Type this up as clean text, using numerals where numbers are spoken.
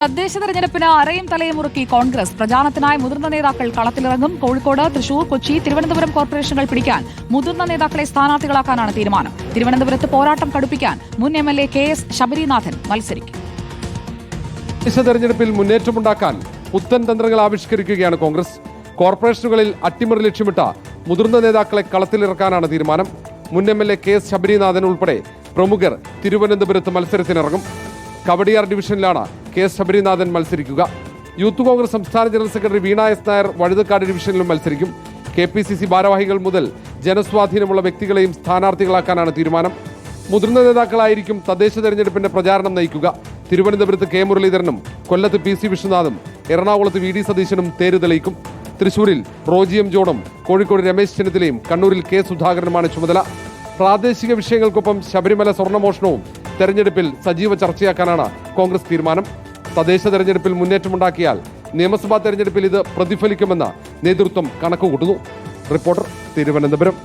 തദ്ദേശ തെരഞ്ഞെടുപ്പിന് അരയും തലയും മുറുക്കി കോൺഗ്രസ്. പ്രചാരണത്തിനായി മുതിർന്ന നേതാക്കൾ കളത്തിലിറങ്ങും. കോഴിക്കോട്, തൃശൂർ, കൊച്ചി, തിരുവനന്തപുരം കോർപ്പറേഷനുകൾ പിടിക്കാൻ മുതിർന്ന നേതാക്കളെ സ്ഥാനാർത്ഥികളാക്കാനാണ് തീരുമാനം. തിരുവനന്തപുരത്ത് പോരാട്ടം കടുപ്പിക്കാൻ മുൻ എംഎൽഎ KS ശബരിനാഥൻ മത്സരിക്കും. തദ്ദേശ തെരഞ്ഞെടുപ്പിൽ മുന്നേറ്റമുണ്ടാക്കാൻ പുത്തൻ തന്ത്രങ്ങൾ ആവിഷ്കരിക്കുകയാണ് കോൺഗ്രസ്. കോർപ്പറേഷനുകളിൽ അട്ടിമറി ലക്ഷ്യമിട്ട മുതിർന്ന നേതാക്കളെ കളത്തിലിറക്കാനാണ് തീരുമാനം. മുൻ എംഎൽഎ KS ശബരിനാഥൻ ഉൾപ്പെടെ പ്രമുഖർ തിരുവനന്തപുരത്ത് മത്സരത്തിനിറങ്ങും. കവടിയാർ ഡിവിഷനിലാണ് KS ശബരിനാഥൻ മത്സരിക്കുക. യൂത്ത് കോൺഗ്രസ് സംസ്ഥാന ജനറൽ സെക്രട്ടറി വീണ S നായർ വഴുതക്കാട് ഡിവിഷനിലും മത്സരിക്കും. KPCC ഭാരവാഹികൾ മുതൽ ജനസ്വാധീനമുള്ള വ്യക്തികളെയും സ്ഥാനാർത്ഥികളാക്കാനാണ് തീരുമാനം. മുതിർന്ന നേതാക്കളായിരിക്കും തദ്ദേശ തെരഞ്ഞെടുപ്പിന്റെ പ്രചാരണം നയിക്കുക. തിരുവനന്തപുരത്ത് K മുരളീധരനും കൊല്ലത്ത് PC വിശ്വനാഥും എറണാകുളത്ത് VD സതീശനും തേര് തെളിയിക്കും. തൃശൂരിൽ റോജി M ജോണും കോഴിക്കോട് രമേശ് ചെന്നിത്തലയും കണ്ണൂരിൽ K സുധാകരനുമാണ് ചുമതല. പ്രാദേശിക വിഷയങ്ങൾക്കൊപ്പം ശബരിമല സ്വർണ്ണമോഷണവും തെരഞ്ഞെടുപ്പിൽ സജീവ ചർച്ചയാക്കാനാണ് കോൺഗ്രസ് തീരുമാനം. തദ്ദേശ തെരഞ്ഞെടുപ്പിൽ മുന്നേറ്റമുണ്ടാക്കിയാൽ നിയമസഭാ തെരഞ്ഞെടുപ്പിൽ ഇത് പ്രതിഫലിക്കുമെന്ന് നേതൃത്വം കണക്കുകൂട്ടുന്നു. റിപ്പോർട്ടർ, തിരുവനന്തപുരം.